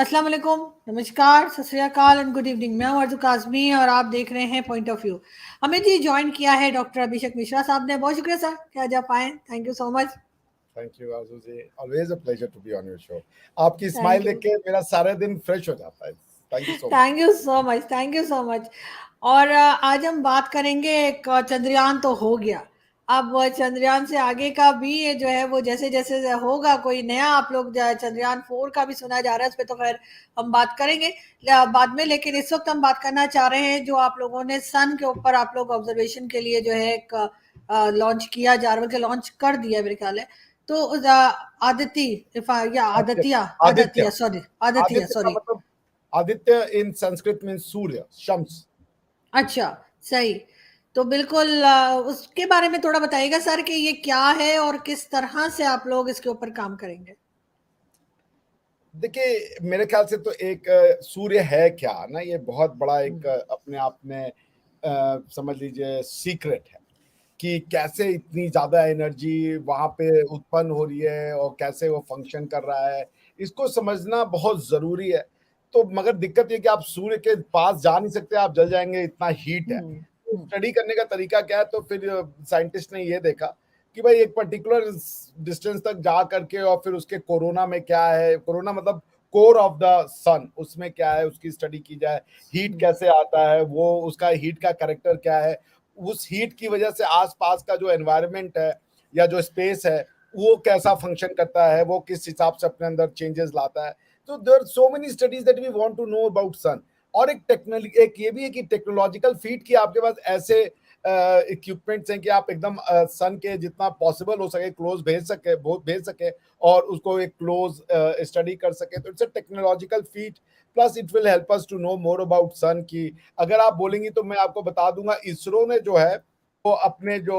अस्सलाम वालेकुम, नमस्कार, सत श्री अकाल एंड गुड इवनिंग। मैं हूं अर्ज़ू काज़मी और आप देख रहे हैं पॉइंट ऑफ व्यू। हमें जी जॉइन किया है डॉक्टर अभिषेक मिश्रा साहब ने। बहुत शुक्रिया सर कि आज आप आए। Thank you so much. Thank you Aju ji, always a pleasure to be on your show. आपकी थैंक स्माइल देख यू, के मेरा सारा दिन फ्रेश हो जाता है। Thank you so much. Thank you so much, thank you so much. और आज हम बात करेंगे, एक चंद्रयान तो हो गया, अब चंद्रयान से आगे का भी ये जो है वो जैसे जैसे होगा कोई नया, आप लोग चंद्रयान 4 का भी सुना जा रहा है, उस पर तो खैर हम बात करेंगे बाद में। लेकिन इस वक्त हम बात करना चाह रहे हैं जो आप लोगों ने सन के ऊपर आप लोग ऑब्जर्वेशन के लिए जो है एक लॉन्च किया जा रहा है, लॉन्च कर दिया मेरे ख्याल है। तो आदित्य, या आदित्य, आदित्य, आदित्य, आदित्य सॉरी, आदित्य आदित्य का सॉरी। मतलब आदित्य इन संस्कृत में सूर्य, शम्स। अच्छा, सही। तो बिल्कुल उसके बारे में थोड़ा बताइएगा सर कि ये क्या है और किस तरह से आप लोग इसके ऊपर काम करेंगे। देखिए, मेरे ख्याल से तो एक सूर्य है क्या ना, ये बहुत बड़ा एक अपने आप में समझ लीजिए सीक्रेट है कि कैसे इतनी ज़्यादा एनर्जी वहाँ पे उत्पन्न हो रही है और कैसे वो फंक्शन कर रहा है, इसको समझना बहुत ज़रूरी है। तो मगर दिक्कत ये है कि आप सूर्य के पास जा नहीं सकते, आप जल जाएँगे, इतना हीट है। हम्म, तो हम्म, स्टडी करने का तरीका क्या है, तो फिर साइंटिस्ट ने ये देखा कि भाई एक पर्टिकुलर डिस्टेंस तक जा करके और फिर उसके कोरोना में क्या है, कोरोना मतलब कोर ऑफ द सन, उसमें क्या है उसकी स्टडी की जाए, हीट कैसे आता है, वो उसका हीट का कैरेक्टर क्या है, उस हीट की वजह से आसपास का जो एनवायरनमेंट है या जो स्पेस है वो कैसा फंक्शन करता है, वो किस हिसाब से अपने अंदर चेंजेस लाता है। तो there so many studies that we want to know about sun. और एक टेक्नोलॉजी, एक ये भी है कि टेक्नोलॉजिकल फीट की आपके पास ऐसे इक्विपमेंट्स हैं कि आप एकदम सन के जितना पॉसिबल हो सके क्लोज भेज सके और उसको एक क्लोज स्टडी कर सके। तो it's a technological feat, plus it will help us to know more about sun की अगर आप बोलेंगी तो मैं आपको बता दूंगा, इसरो ने जो है वो अपने जो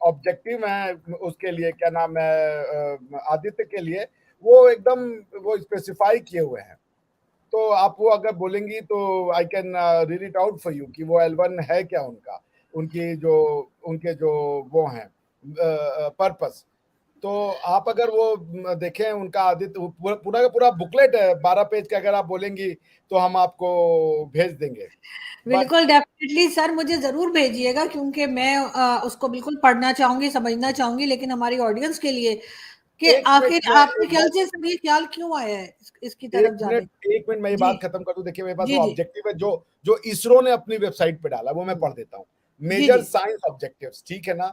ऑब्जेक्टिव हैं उसके लिए क्या नाम है आदित्य के लिए, वो एकदम वो स्पेसिफाई किए हुए हैं। तो आप वो अगर बोलेंगी तो I can read it out for you कि वो एल1 है क्या उनका, उनकी जो उनके जो वो हैं पर्पस। तो आप अगर वो देखें उनका आदित्य पूरा का पूरा बुकलेट है 12 पेज का, अगर आप बोलेंगी तो हम आपको भेज देंगे। बट बिल्कुल डेफिनेटली सर, मुझे जरूर भेजिएगा क्योंकि मैं उसको बिल्कुल पढ़ना चाहूंगी, समझना चाहूंगी। लेकिन हमारी ऑडियंस के लिए कि एक मिनट आखिर में आपके एक ख्याल बात से सर ये ख्याल क्यों आया है इसकी एक तरफ जाने। मिनट एक मिनट मैं ये जी, बात खत्म कर दूं। देखिए मेरे पास वो जी, जी, ऑब्जेक्टिव है जो जो इसरो ने अपनी वेबसाइट पे डाला, वो मैं हम्म, पढ़ देता हूँ। जी, मेजर जी, साइंस ऑब्जेक्टिव्स, ठीक है ना।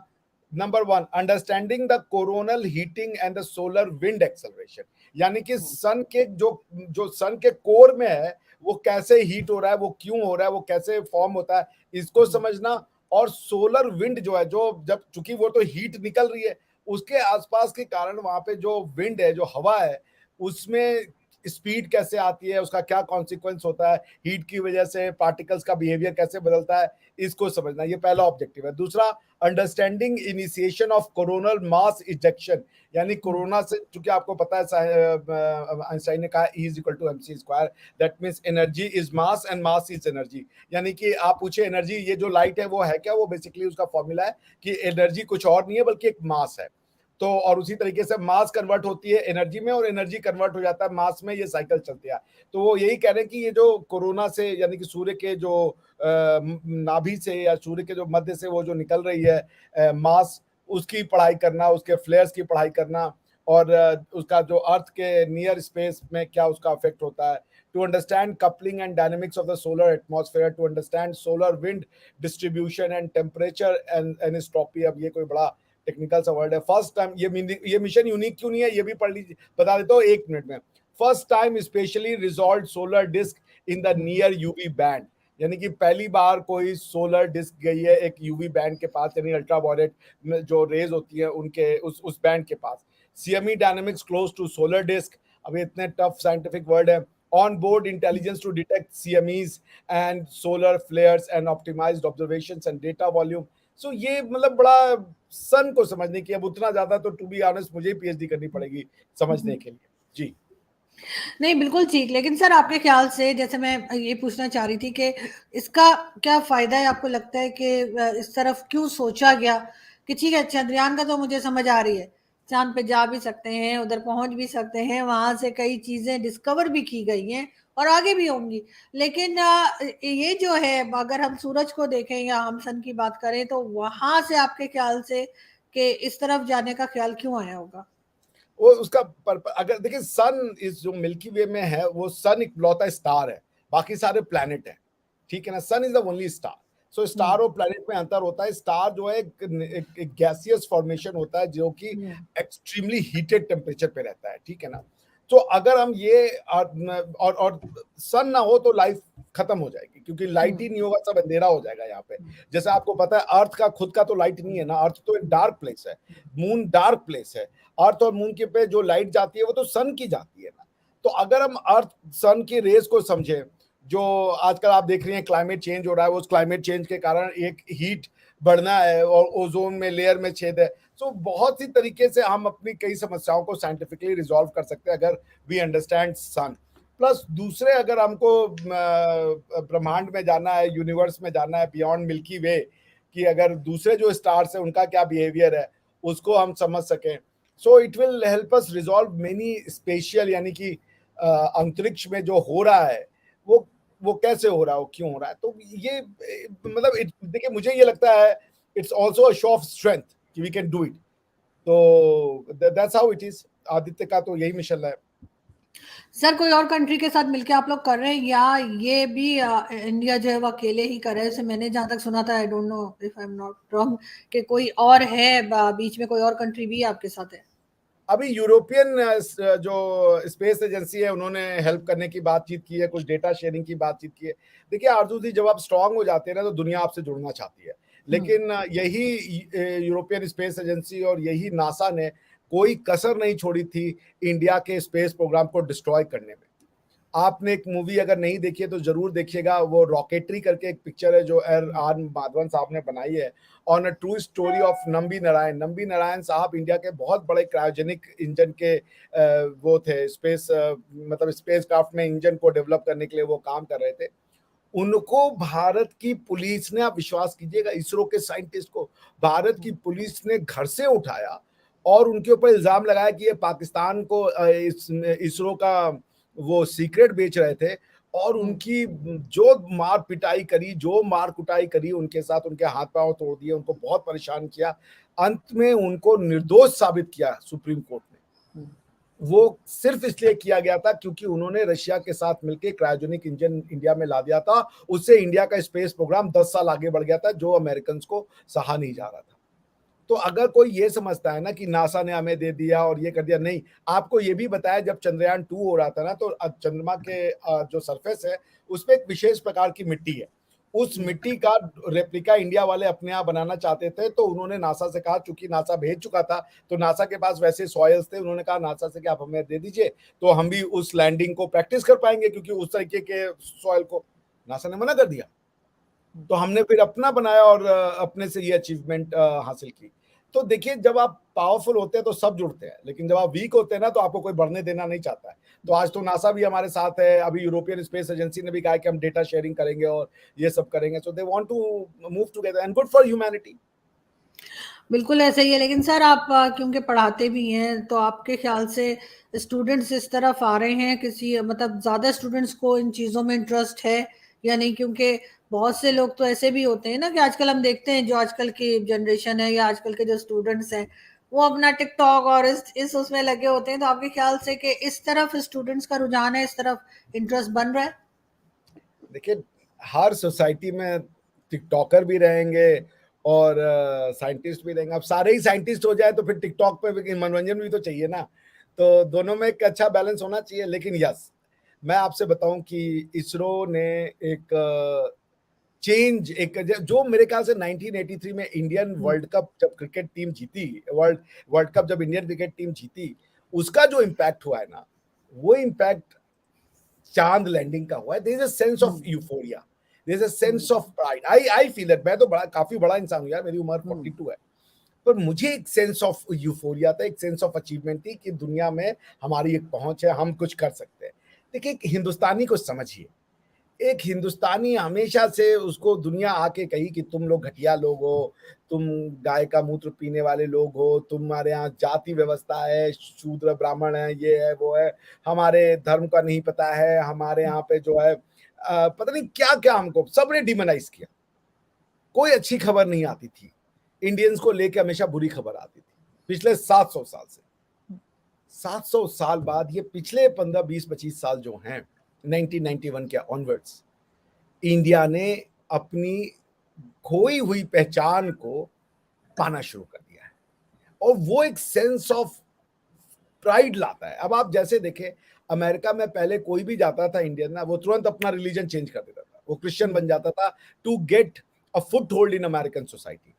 Number 1, understanding the coronal heating and the solar wind acceleration. यानी कि हम्म, सन के जो जो सन के कोर में है वो कैसे हीट हो रहा है, वो क्यों हो रहा है, वो कैसे फॉर्म होता है, इसको हम्म, समझना। और सोलर विंड जो है, जो जब चूंकि वो तो हीट निकल रही है उसके आसपास के कारण वहां पे जो विंड है, जो हवा है, उसमें स्पीड कैसे आती है, उसका क्या कॉन्सिक्वेंस होता है, हीट की वजह से पार्टिकल्स का बिहेवियर कैसे बदलता है, इसको समझना, ये पहला ऑब्जेक्टिव है। दूसरा, understanding initiation of coronal mass ejection. यानी हम्म, कोरोना से, चूंकि आपको पता है आइंस्टाइन ने कहा E is equal to MC square, that means energy is mass and mass is energy. यानी कि आप पूछे एनर्जी, ये जो लाइट है वो है क्या, वो बेसिकली उसका फॉर्मूला है कि एनर्जी कुछ और नहीं है बल्कि एक मास है। तो और उसी तरीके से मास कन्वर्ट होती है एनर्जी में और एनर्जी कन्वर्ट हो जाता है मास में, ये साइकिल चलती है। तो वो यही कह रहे हैं कि ये जो कोरोना से, यानी कि सूर्य के जो नाभि से या सूर्य के जो मध्य से वो जो निकल रही है मास, उसकी पढ़ाई करना, उसके फ्लेयर्स की पढ़ाई करना, और उसका जो अर्थ के नियर स्पेस में क्या उसका इफेक्ट होता है। To understand coupling and dynamics of the solar atmosphere, to understand solar wind distribution and temperature and anisotropy. अब ये कोई बड़ा टेक्निकल सा वर्ड है। फर्स्ट टाइम ये मिशन यूनिक क्यों नहीं है, ये भी पढ़ लीजिए, बता देता हूँ 1 मिनट में। First time specially resolve solar disc in the hmm, near UV band. यानी कि पहली बार कोई सोलर डिस्क गई है एक यूवी बैंड के पास, यानी अल्ट्रावायलेट जो रेज होती है उनके उस बैंड के पास। CME dynamics close to solar disc. अब इतने टफ साइंटिफिक वर्ड है। On board intelligence to detect CMEs and solar flares and optimised observations and data volume. So ये मतलब बड़ा सन को समझने की, अब उतना ज्यादा तो टू बी ऑनेस्ट मुझे ही पीएचडी करनी पड़ेगी समझने हम्म। के लिए। जी। नहीं, बिल्कुल ठीक। लेकिन सर आपके ख्याल से, जैसे मैं ये पूछना चाह रही थी कि इसका क्या फायदा है, आपको लगता है कि इस तरफ क्यों सोचा गया कि ठीक है चंद्रयान का तो मुझे समझ आ रही है चांद पे जा भी सकते हैं, उधर पहुंच भी सकते हैं, वहां से कई चीजें डिस्कवर भी की गई हैं और आगे भी होंगी। लेकिन ये जो है, अगर हम सूरज को देखें या हम सन की बात करें, तो वहां से आपके ख्याल से कि इस तरफ जाने का ख्याल क्यों आया होगा? वो उसका अगर देखिए, सन इस जो मिल्की वे में है, वो सन इकलौता स्टार है, बाकी सारे प्लैनेट है, ठीक है ना। Sun is the only star. So star hmm. और प्लैनेट में अंतर होता है। स्टार जो है एक गैसियस फॉर्मेशन होता है जो कि हम्म। एक्सट्रीमली हीटेड टेम्परेचर पे रहता है, ठीक है ना। तो अगर हम ये और सन ना हो तो लाइफ खत्म हो जाएगी, क्योंकि लाइट ही हम्म। नहीं होगा, सब अंधेरा हो जाएगा यहाँ पे। जैसे आपको पता है, अर्थ का खुद का तो लाइट नहीं है ना, अर्थ तो एक डार्क प्लेस है, मून डार्क प्लेस है। अर्थ और मून के पे जो लाइट जाती है वो तो सन की जाती है ना। तो अगर हम अर्थ सन की रेस को समझे, जो आजकल आप देख रहे हैं क्लाइमेट चेंज हो रहा है, उस क्लाइमेट चेंज के कारण एक हीट बढ़ना है और ओजोन में लेयर में छेद है। तो बहुत सी तरीके से हम अपनी कई समस्याओं को साइंटिफिकली रिजॉल्व कर सकते हैं अगर वी अंडरस्टैंड सन। प्लस दूसरे, अगर हमको ब्रह्मांड में जाना है, यूनिवर्स में जाना है, बियॉन्ड मिल्की वे, कि अगर दूसरे जो स्टार्स है उनका क्या बिहेवियर है उसको हम समझ सकें, so it will help us resolve many spatial, यानी कि अंतरिक्ष में जो हो रहा है वो कैसे हो रहा है, वो क्यों हो रहा है। तो ये मतलब देखिए, मुझे ये लगता है it's also a show off strength कि वी कैन डू इट। तो that's how it is. Aditya का तो यही मिशन है। सर, कोई और कंट्री के साथ मिलके आप लोग कर रहे हैं, या ये भी इंडिया जो है वो अकेले ही कर रहा है? जैसे मैंने जहां तक सुना था, I don't know if I am not wrong, कि कोई और है, बीच में कोई और कंट्री भी आपके साथ है? अभी यूरोपियन जो स्पेस एजेंसी है उन्होंने हेल्प करने की बातचीत की है, कुछ डेटा शेयरिंग की बातचीत की है। देखिए आरजू जी, जब आप स्ट्रांग हो जाते हैं ना तो दुनिया आपसे जुड़ना चाहती है। हम्म। लेकिन यही यूरोपियन स्पेस एजेंसी और यही नासा ने कोई कसर नहीं छोड़ी थी इंडिया के स्पेस प्रोग्राम को डिस्ट्रॉय करने में। आपने एक मूवी अगर नहीं देखी है तो जरूर देखिएगा, वो रॉकेटरी करके एक पिक्चर है जो आर माधवन साहब ने बनाई है, on a true story of Nambi Narayan. Nambi Narayan साहब इंडिया के बहुत बड़े क्रायोजेनिक इंजन के वो थे, स्पेस मतलब स्पेस क्राफ्ट में इंजन को डेवलप करने के लिए वो काम कर रहे थे। उनको भारत की पुलिस ने, आप विश्वास कीजिएगा, इसरो के साइंटिस्ट को भारत की पुलिस ने घर से उठाया और उनके ऊपर इल्जाम लगाया कि ये पाकिस्तान को इसरो का वो सीक्रेट बेच रहे थे। और हम्म। उनकी जो मार पिटाई करी, जो मार कुटाई करी उनके साथ, उनके हाथ पांव तोड़ दिए, उनको बहुत परेशान किया। अंत में उनको निर्दोष साबित किया सुप्रीम कोर्ट ने। वो सिर्फ इसलिए किया गया था क्योंकि उन्होंने रशिया के साथ मिलकर क्रायोजेनिक इंजन इंडिया में ला दिया था। उससे इंडिया का स्पेस प्रोग्राम 10 साल आगे बढ़ गया था, जो अमेरिकन को सहा नहीं जा रहा था। तो अगर कोई ये समझता है ना कि नासा ने हमें दे दिया और ये कर दिया, नहीं। आपको ये भी बताया, जब चंद्रयान 2 हो रहा था ना, तो चंद्रमा के जो सरफेस है उस पर एक विशेष प्रकार की मिट्टी है। उस मिट्टी का रेप्लिका इंडिया वाले अपने यहाँ बनाना चाहते थे, तो उन्होंने नासा से कहा, चूंकि नासा भेज चुका था तो नासा के पास वैसे सॉयल्स थे, उन्होंने कहा नासा से कि आप हमें दे दीजिए तो हम भी उस लैंडिंग को प्रैक्टिस कर पाएंगे, क्योंकि उस तरीके के सॉयल को नासा ने मना कर दिया। तो हमने फिर अपना बनाया और अपने से ये अचीवमेंट हासिल की। तो देखिए, जब आप पावरफुल होते हैं तो सब जुड़ते हैं, लेकिन जब आप वीक होते हैं ना तो आपको कोई बढ़ने देना नहीं चाहता है। तो आज तो नासा भी हमारे साथ है, अभी यूरोपियन स्पेस एजेंसी ने भी कहा कि हम डेटा शेयरिंग करेंगे और ये सब करेंगे। So they want to move together and good for humanity. बिल्कुल ऐसा ही है। लेकिन सर, आप क्योंकि पढ़ाते भी हैं, तो आपके ख्याल से स्टूडेंट्स इस तरफ आ रहे हैं, किसी मतलब ज्यादा स्टूडेंट्स को इन चीजों में इंटरेस्ट है या नहीं? क्योंकि बहुत से लोग तो ऐसे भी होते हैं ना, कि आजकल हम देखते हैं, जो आजकल की जनरेशन है या आजकल के जो स्टूडेंट्स हैं, वो अपना टिकटॉक और इस उसमें लगे होते हैं। तो आपके ख्याल से कि इस तरफ स्टूडेंट्स का रुझान है, इस तरफ इंटरेस्ट बन रहा है? देखिए, हर सोसाइटी में टिकटॉकर भी रहेंगे और साइंटिस्ट भी रहेंगे। अब सारे ही साइंटिस्ट हो जाए तो फिर टिकटॉक पे भी मनोरंजन भी तो चाहिए ना। तो दोनों में एक अच्छा बैलेंस होना चाहिए। लेकिन यस, मैं आपसे बताऊं कि इसरो ने एक चेंज, एक जो मेरे ख्याल से 1983 में इंडियन हम्म। वर्ल्ड कप जब क्रिकेट टीम जीती, वर्ल्ड वर्ल्ड कप जब इंडियन क्रिकेट टीम जीती, उसका जो इम्पैक्ट हुआ है ना, वो इम्पैक्ट चांद लैंडिंग का हुआ है। There is a sense of hmm. Euphoria, there is a sense of pride. I feel that. मैं तो बड़ा काफी बड़ा इंसान हूं यार, मेरी उम्र हम्म। 42 है, पर मुझे एक सेंस ऑफ यूफोरिया था, एक सेंस ऑफ अचीवमेंट थी कि दुनिया में हमारी एक पहुंच है, हम कुछ कर सकते हैं। देखिए, एक हिंदुस्तानी को समझिए, एक हिंदुस्तानी हमेशा से उसको दुनिया आके कही कि तुम लोग घटिया लोग हो, तुम गाय का मूत्र पीने वाले लोग हो, तुम्हारे यहाँ जाति व्यवस्था है, शूद्र ब्राह्मण है, ये है वो है, हमारे धर्म का नहीं पता है, हमारे यहाँ पे जो है पता नहीं क्या क्या हमको सबने डिमोनाइज किया। कोई अच्छी खबर नहीं आती थी, इंडियंस को लेके हमेशा बुरी खबर आती थी पिछले 700 साल से। 700 साल बाद ये पिछले 15 20 25 साल जो हैं 1991 के ऑनवर्ड्स, इंडिया ने अपनी खोई हुई पहचान को पाना शुरू कर दिया है, और वो एक सेंस ऑफ प्राइड लाता है। अब आप जैसे देखें, अमेरिका में पहले कोई भी जाता था इंडियन ना, वो तुरंत अपना रिलीजन चेंज कर देता था, वो क्रिश्चियन बन जाता था to get a foothold in American society.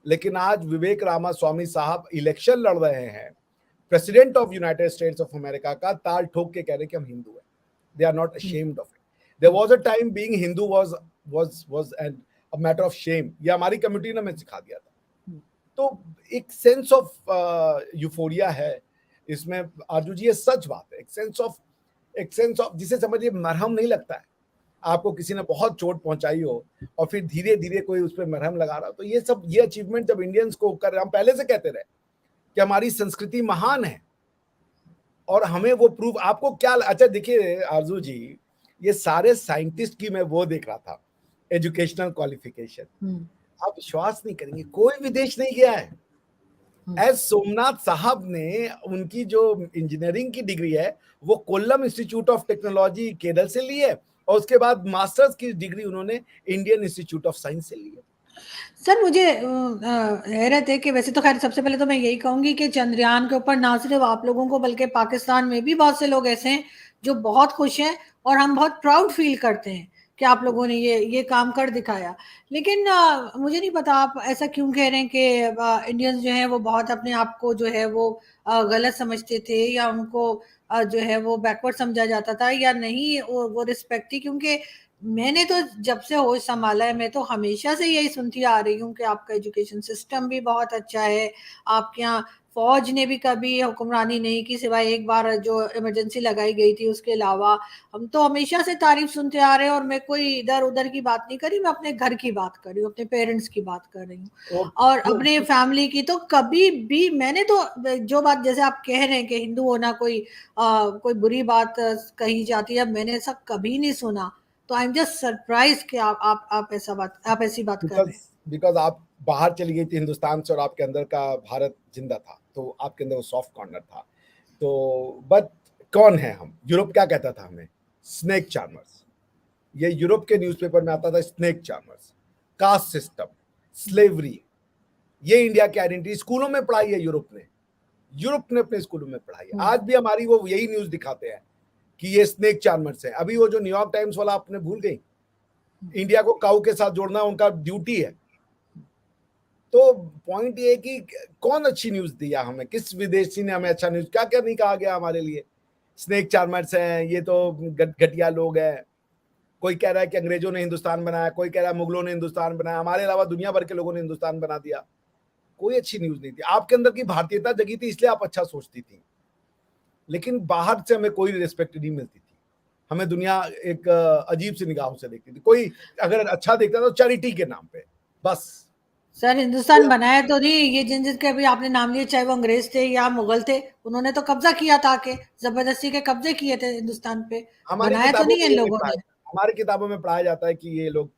लेकिन आज विवेक रामास्वामी साहब इलेक्शन लड़ रहे हैं, president of United States of America का, ताल ठोक के कह रहे कि हम हिंदू हैं। They are not ashamed of it. There was a time being Hindu was an a matter of shame. ये हमारी कम्युनिटी ने हमें सिखा दिया था। तो एक सेंस ऑफ यूफोरिया है इसमें आरजू जी, ये सच बात है। एक सेंस ऑफ जिसे समझिए मरहम नहीं लगता है, आपको किसी ने बहुत चोट पहुंचाई हो और फिर धीरे धीरे कोई उस पर मरहम लगा रहा हो, तो ये सब ये अचीवमेंट जब इंडियंस को कर रहे, हम पहले से कहते रहे कि हमारी संस्कृति महान है और हमें वो प्रूव। आपको क्या अच्छा देखिए आरजू जी, ये सारे साइंटिस्ट की मैं वो देख रहा था एजुकेशनल क्वालिफिकेशन, आप विश्वास नहीं करेंगे कोई विदेश नहीं गया है। एस सोमनाथ साहब ने उनकी जो इंजीनियरिंग की डिग्री है वो Kollam institute of technology Kerala से ली है, और उसके बाद मास्टर्स की डिग्री उन्होंने इंडियन इंस्टीट्यूट ऑफ साइंस से ली है। सर मुझे हैरत है कि वैसे तो खैर सबसे पहले तो मैं यही कहूंगी कि चंद्रयान के ऊपर ना सिर्फ आप लोगों को बल्कि पाकिस्तान में भी बहुत से लोग ऐसे हैं जो बहुत खुश हैं, और हम बहुत प्राउड फील करते हैं कि आप लोगों ने ये काम कर दिखाया। लेकिन मुझे नहीं पता आप ऐसा क्यों कह रहे हैं कि इंडियंस जो है वो बहुत अपने आप को जो है वो गलत समझते थे, या उनको जो है वो बैकवर्ड समझा जाता था या नहीं, वो रिस्पेक्ट थी। क्योंकि मैंने तो जब से होश संभाला है, मैं तो हमेशा से यही सुनती आ रही हूँ कि आपका एजुकेशन सिस्टम भी बहुत अच्छा है, आपके यहाँ फौज ने भी कभी हुक्मरानी नहीं की सिवाय एक बार जो इमरजेंसी लगाई गई थी, उसके अलावा हम तो हमेशा से तारीफ सुनते आ रहे हैं। और मैं कोई इधर उधर की बात नहीं करी, मैं अपने घर की बात कर रही हूँ, अपने पेरेंट्स की बात कर रही हूँ और अपने फैमिली की। तो कभी भी मैंने तो जो बात जैसे आप कह रहे हैं कि हिंदू होना कोई बुरी बात कही जाती है, मैंने ऐसा कभी नहीं सुना। तो आई एम जस्ट सरप्राइज कि आप ऐसी बात कर रहे हैं। बिकॉज आप बाहर चली गई थी हिंदुस्तान से और आपके अंदर का भारत जिंदा था, तो आपके अंदर वो सॉफ्ट कॉर्नर था। तो बट कौन है हम? यूरोप क्या कहता था हमें? Snake charmers. ये यूरोप के न्यूज़पेपर में आता था, snake charmers, caste system, slavery. ये इंडिया की आइडेंटिटी स्कूलों में पढ़ाई है यूरोप ने अपने स्कूलों में पढ़ाई है। आज भी हमारी वो यही न्यूज दिखाते हैं कि ये स्नेक चार्मर्स है। अभी वो जो न्यूयॉर्क टाइम्स वाला आपने भूल गई, इंडिया को काऊ के साथ जोड़ना उनका ड्यूटी है। तो पॉइंट ये है कि कौन अच्छी न्यूज दिया हमें, किस विदेशी ने हमें अच्छा न्यूज, क्या क्या नहीं कहा गया हमारे लिए। स्नेक चार्मर्स हैं, ये तो घटिया लोग हैं। कोई कह रहा है कि अंग्रेजों ने हिंदुस्तान बनाया, कोई कह रहा है मुगलों ने हिंदुस्तान बनाया, हमारे अलावा दुनिया भर के लोगों ने हिंदुस्तान बना दिया। कोई अच्छी न्यूज नहीं थी। आपके अंदर की भारतीयता जगी थी, इसलिए आप अच्छा सोचती थी, लेकिन बाहर से हमें कोई रिस्पेक्ट नहीं मिलती थी। हमें दुनिया एक अजीब सी निगाहों से देखती थी। कोई अगर अच्छा देखता था तो चैरिटी के नाम पे बस। सर हिंदुस्तान बनाया तो नहीं, ये जिन जिनके अभी आपने नाम लिए, चाहे वो अंग्रेज थे या मुगल थे, उन्होंने तो कब्जा किया था, के जबरदस्ती के कब्जे किए थे हिंदुस्तान पे। हमारी बनाया तो किताबों नहीं में है इन ये नहीं लोगों पढ़ाया, ने। हमारी किताबों में पढ़ाया जाता है कि ये लोग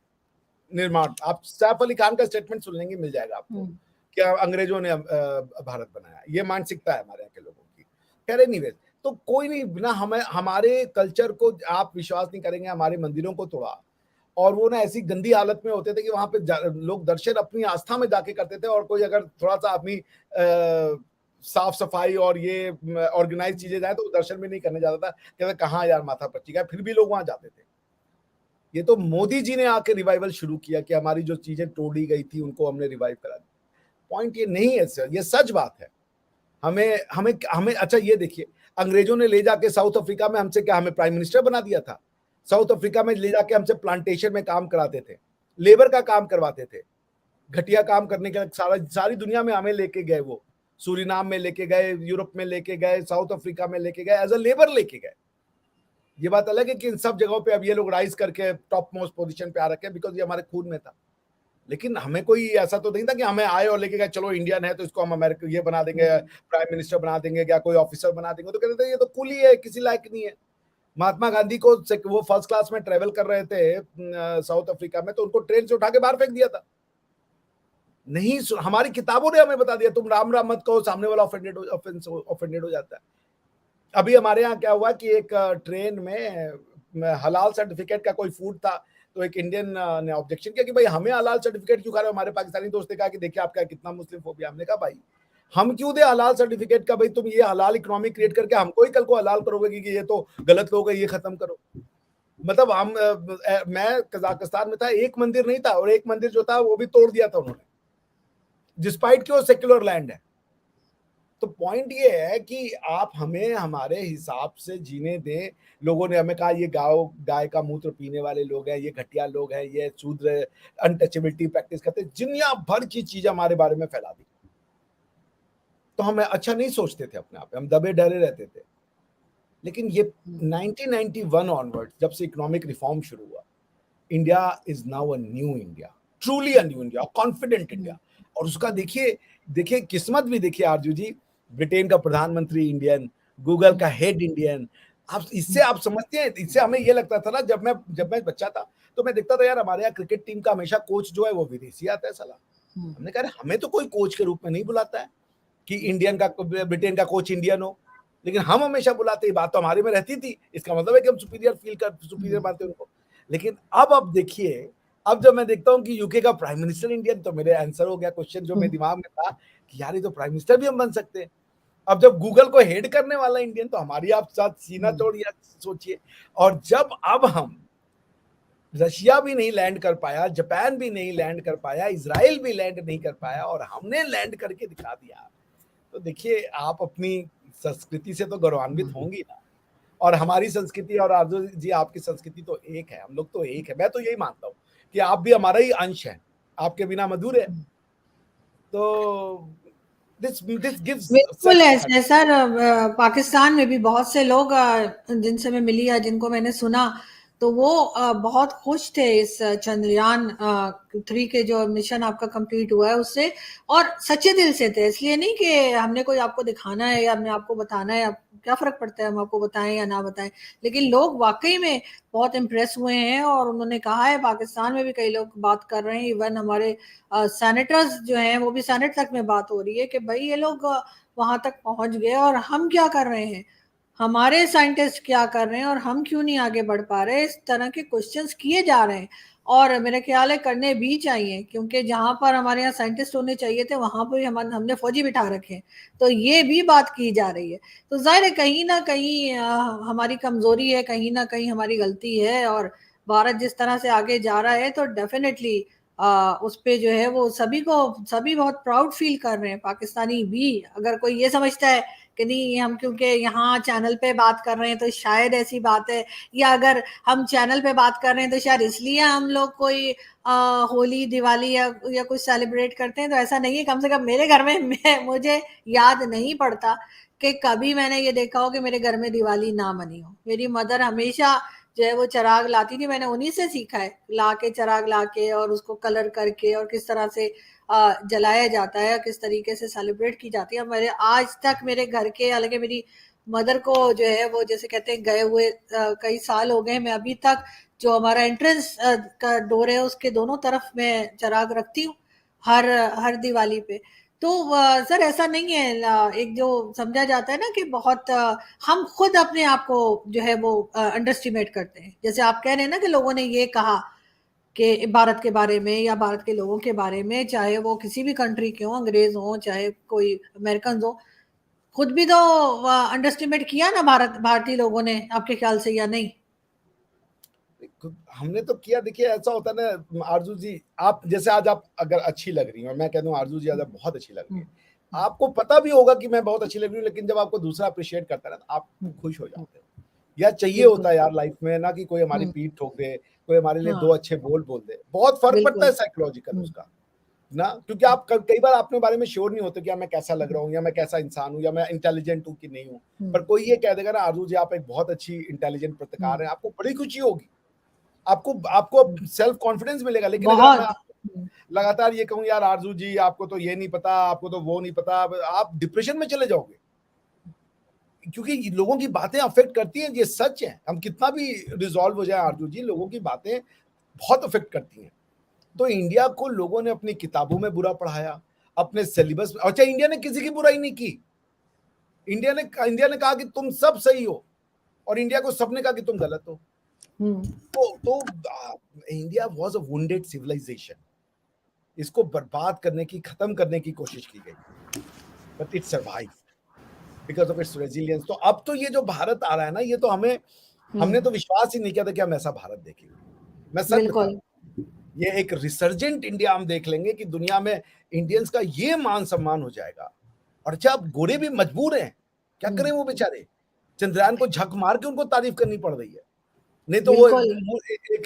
निर्माण। आप सैफ अली खान का स्टेटमेंट सुन लेंगे, मिल जाएगा आपको, क्या अंग्रेजों ने भारत बनाया। ये मानसिकता है हमारे यहाँ के लोगों की। खैर एनीवेज, तो कोई नहीं, बिना हमें हमारे कल्चर को, आप विश्वास नहीं करेंगे, हमारे मंदिरों को तोड़ा, और वो ना ऐसी गंदी हालत में होते थे कि वहां पे लोग दर्शन अपनी आस्था में जाके करते थे, और कोई अगर थोड़ा सा अपनी साफ सफाई और ये ऑर्गेनाइज चीजें जाए तो वो दर्शन भी नहीं करने जाता था, कहते कहाँ यार माथा पच्ची का, फिर भी लोग वहां जाते थे। ये तो मोदी जी ने आके रिवाइवल शुरू किया कि हमारी जो चीजें तोड़ी गई थी उनको हमने रिवाइव करा दी। पॉइंट ये नहीं है सर, ये सच बात है। हमें हमें हमें अच्छा ये देखिए, अंग्रेजों ने ले जाके साउथ अफ्रीका में हमसे क्या, हमें प्राइम मिनिस्टर बना दिया था। साउथ अफ्रीका में ले जाके हमसे प्लांटेशन में काम कराते थे, लेबर का काम करवाते थे, घटिया काम करने का सारी दुनिया में हमें लेके गए। वो सूरीनाम में लेके गए, यूरोप में लेके गए, साउथ अफ्रीका में लेके गए, एज अ लेबर लेके गए। ये बात अलग है कि इन सब जगहों पे अब ये लोग राइज करके टॉप मोस्ट पोजीशन पे आ रखे हैं, बिकॉज ये हमारे खून में था। लेकिन हमें कोई ऐसा तो नहीं था कि हमें आए और लेके गए चलो इंडियन है तो इसको हम अमेरिका ये बना देंगे, प्राइम मिनिस्टर बना देंगे, या कोई ऑफिसर बना देंगे। तो कहते थे ये तो कुल ही है, किसी लायक नहीं है। महात्मा गांधी को वो फर्स्ट क्लास में ट्रेवल कर रहे थे साउथ अफ्रीका में, तो उनको ट्रेन से उठा के बाहर फेंक दिया था। नहीं, हमारी किताबों ने हमें बता दिया तुम राम राम मत कहो, सामने वाला ऑफेंडेड हो जाता है। अभी हमारे यहाँ क्या हुआ कि एक ट्रेन में हलाल सर्टिफिकेट का कोई फूड था, तो एक इंडियन ने ऑब्जेक्शन किया कि भाई हमें हलाल सर्टिफिकेट क्यों खा रहे हो। हमारे पाकिस्तानी दोस्त ने कहा कि देखिए आपका कितना मुस्लिम फोबिया। हमने कहा भाई हम क्यों दे हलाल सर्टिफिकेट का, भाई तुम ये हलाल इकोनॉमी क्रिएट करके हमको ही कल को हलाल करोगे कि ये तो गलत लोग है, ये खत्म करो। मतलब हम मैं कजाकिस्तान में था, एक मंदिर नहीं था, और एक मंदिर जो था वो भी तोड़ दिया था उन्होंने, डिस्पाइट कि वो सेक्युलर लैंड है। तो पॉइंट ये है कि आप हमें हमारे हिसाब से जीने दें। लोगों ने हमें कहा ये गाय का मूत्र पीने वाले लोग हैं, ये घटिया लोग हैं, ये शूद्र अनटचेबिलिटी प्रैक्टिस करते, दुनिया भर की चीजें हमारे बारे में फैला दी। तो हम अच्छा नहीं सोचते थे अपने आप, हम दबे डरे रहते थे। लेकिन ये 1991 ऑनवर्ड जब से इकोनॉमिक रिफॉर्म शुरू हुआ, India is now a new India, truly a new India, confident India. और उसका देखिए किस्मत भी देखिए आरजू जी, ब्रिटेन का प्रधानमंत्री इंडियन, गूगल का हेड इंडियन। इससे आप समझते हैं, इससे हमें ये लगता था ना, जब मैं बच्चा था तो मैं देखता था यार हमारे यहाँ क्रिकेट टीम का हमेशा कोच जो है वो विदेशी आता है साला। हमने कहा हमें तो कोई कोच के रूप में नहीं बुलाता है कि इंडियन का ब्रिटेन का कोच इंडियन हो, लेकिन हम हमेशा बुलाते हैं। बात तो हमारे में रहती थी, इसका मतलब है कि हम सुपीरियर मानते हैं उनको। लेकिन अब देखिए, अब जब मैं देखता हूँ कि यूके का प्राइम मिनिस्टर इंडियन, तो मेरे आंसर हो गया क्वेश्चन जो मेरे दिमाग में था कि यार ये तो प्राइम मिनिस्टर भी हम बन सकते हैं। अब जब गूगल को हेड करने वाला इंडियन, तो हमारी आप साथ सीना तोड़िए सोचिए। और जब अब हम रशिया भी नहीं लैंड कर पाया, जापान भी नहीं लैंड कर पाया, इजराइल भी लैंड नहीं कर पाया, और हमने लैंड करके दिखा दिया, तो देखिए आप अपनी संस्कृति से तो गौरवान्वित होंगी ना। और हमारी संस्कृति और आरजू जी आपकी संस्कृति तो एक है, हम लोग तो एक है। मैं तो यही मानता हूँ कि आप भी हमारा ही अंश है, आपके बिना मधुर है। तो दिस गिव्स बिल्कुल ऐसे है सर। पाकिस्तान में भी बहुत से लोग जिनसे मैं मिली या जिनको मैंने सुना, तो वो बहुत खुश थे इस चंद्रयान 3 के जो मिशन आपका कंप्लीट हुआ है उससे, और सच्चे दिल से थे। इसलिए नहीं कि हमने कोई आपको दिखाना है या हमने आपको बताना है, क्या फर्क पड़ता है हम आपको बताएं या ना बताएं। लेकिन लोग वाकई में बहुत इम्प्रेस हुए हैं, और उन्होंने कहा है, पाकिस्तान में भी कई लोग बात कर रहे हैं, इवन हमारे सेनेटर्स जो हैं वो भी, सेनेट तक में बात हो रही है कि भाई ये लोग वहां तक पहुंच गए और हम क्या कर रहे हैं, हमारे साइंटिस्ट क्या कर रहे हैं और हम क्यों नहीं आगे बढ़ पा रहे। इस तरह के क्वेश्चंस किए जा रहे हैं, और मेरे ख्याल है करने भी चाहिए, क्योंकि जहां पर हमारे यहाँ साइंटिस्ट होने चाहिए थे वहां पर हमने फौजी बिठा रखे हैं। तो ये भी बात की जा रही है। तो जाहिर है कहीं ना कहीं हमारी कमजोरी है, कहीं ना कहीं हमारी गलती है। और भारत जिस तरह से आगे जा रहा है, तो डेफिनेटली उस पे जो है वो सभी बहुत प्राउड फील कर रहे हैं, पाकिस्तानी भी। अगर कोई ये समझता है कि नहीं, हम क्योंकि यहाँ चैनल पे बात कर रहे हैं तो शायद ऐसी बात है, या अगर हम चैनल पे बात कर रहे हैं तो शायद इसलिए हम लोग कोई होली दिवाली या कुछ सेलिब्रेट करते हैं, तो ऐसा नहीं है। कम से कम मेरे घर में मुझे याद नहीं पड़ता कि कभी मैंने ये देखा हो कि मेरे घर में दिवाली ना मनी हो। मेरी मदर हमेशा जो है वो चराग लाती थी, मैंने उन्हीं से सीखा है, ला के चराग ला के और उसको कलर करके और किस तरह से जलाया जाता है, किस तरीके से सेलिब्रेट की जाती है। मेरे आज तक मेरे घर के, हालांकि मेरी मदर को जो है वो जैसे कहते हैं गए हुए कई साल हो गए, मैं अभी तक जो हमारा एंट्रेंस का डोर है उसके दोनों तरफ मैं चराग रखती हूँ हर हर दिवाली पे। तो सर ऐसा नहीं है, एक जो समझा जाता है ना कि बहुत हम खुद अपने आप को जो है वो अंडर एस्टिमेट करते हैं। जैसे आप कह रहे हैं ना कि लोगों ने ये कहा कि भारत के बारे में या भारत के लोगों के बारे में, चाहे वो किसी भी कंट्री के हों, अंग्रेज हों चाहे कोई अमेरिकन हो, खुद भी तो अंडर एस्टिमेट किया ना भारतीय लोगों ने, आपके ख्याल से या नहीं? हमने तो किया। देखिए ऐसा होता है ना आरजू जी, आप जैसे आज आप अगर अच्छी लग रही हैं और मैं कह दूं आरजू जी आज आप बहुत अच्छी लग रही है, आपको पता भी होगा कि मैं बहुत अच्छी लग रही हूँ, लेकिन जब आपको दूसरा अप्रिशिएट करता है ना, तो आप खुश हो जाते हो। या चाहिए होता है यार लाइफ में ना कि कोई हमारी पीठ ठोक दे, कोई हमारे लिए दो अच्छे बोल बोल दे, बहुत फर्क पड़ता है साइकोलॉजिकल उसका। ना, क्योंकि आप कई बार अपने बारे में श्योर नहीं होते कि मैं कैसा लग रहा हूँ या मैं कैसा इंसान हूँ या मैं इंटेलिजेंट हूँ कि नहीं हूँ। पर कोई ये कह देगा ना आरजू जी आप एक बहुत अच्छी इंटेलिजेंट पत्रकार हैं, आपको बड़ी खुशी होगी, आपको सेल्फ कॉन्फिडेंस मिलेगा। लेकिन अगर मैं लगातार ये कहूँ यार आरजू जी आपको तो ये नहीं पता, आपको तो वो नहीं पता, आप डिप्रेशन में चले जाओगे, क्योंकि लोगों की बातें अफेक्ट करती हैं, ये सच है। हम कितना भी रिजॉल्व हो जाए आरजू जी, लोगों की बातें बहुत अफेक्ट करती हैं। तो इंडिया को लोगों ने अपनी किताबों में बुरा पढ़ाया, अपने सिलेबस में। अच्छा, इंडिया ने किसी की बुराई नहीं की, इंडिया ने कहा कि तुम सब सही हो, और इंडिया को सबने कहा कि तुम गलत हो। तो India was a wounded civilization, इसको बर्बाद करने की, खत्म करने की कोशिश की गई, but it survive because of its resilience. तो अब तो ये जो भारत आ रहा है ना, ये तो हमने तो विश्वास ही नहीं किया था कि हम ऐसा भारत देखेंगे। मैं सच बता रहा हूं, ये एक रिसर्जेंट इंडिया हम देख लेंगे कि दुनिया में इंडियंस का ये मान सम्मान हो जाएगा। और अच्छा, अब गोरे भी मजबूर हैं, क्या करें वो बेचारे, चंद्रयान को झक मार के उनको तारीफ करनी पड़ रही है। नहीं तो वो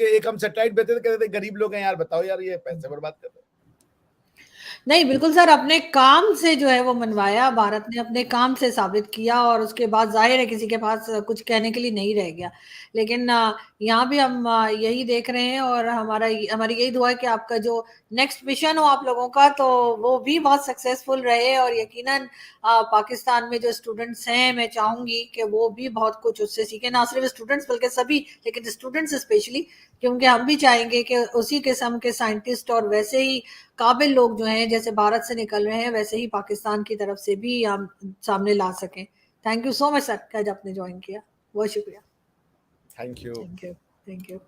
एक हम सैटेलाइट भेजते थे, कहते थे गरीब लोग हैं यार, बताओ यार ये पैसे बर्बाद कर रहे हैं। नहीं, बिल्कुल सर, अपने काम से जो है वो मनवाया, भारत ने अपने काम से साबित किया, और उसके बाद ज़ाहिर है किसी के पास कुछ कहने के लिए नहीं रह गया। लेकिन यहाँ भी हम यही देख रहे हैं, और हमारी यही दुआ है कि आपका जो नेक्स्ट मिशन हो आप लोगों का, तो वो भी बहुत सक्सेसफुल रहे, और यकीनन पाकिस्तान में जो स्टूडेंट्स हैं, मैं चाहूँगी कि वो भी बहुत कुछ उससे सीखें, ना सिर्फ स्टूडेंट्स बल्कि सभी, लेकिन स्टूडेंट्स स्पेशली, क्योंकि हम भी चाहेंगे कि उसी किस्म के साइंटिस्ट और वैसे ही काबिल लोग जो हैं, जैसे भारत से निकल रहे हैं, वैसे ही पाकिस्तान की तरफ से भी हम सामने ला सकें। Thank you so much sir, आज आपने ज्वाइन किया, बहुत शुक्रिया। Thank you. Thank you.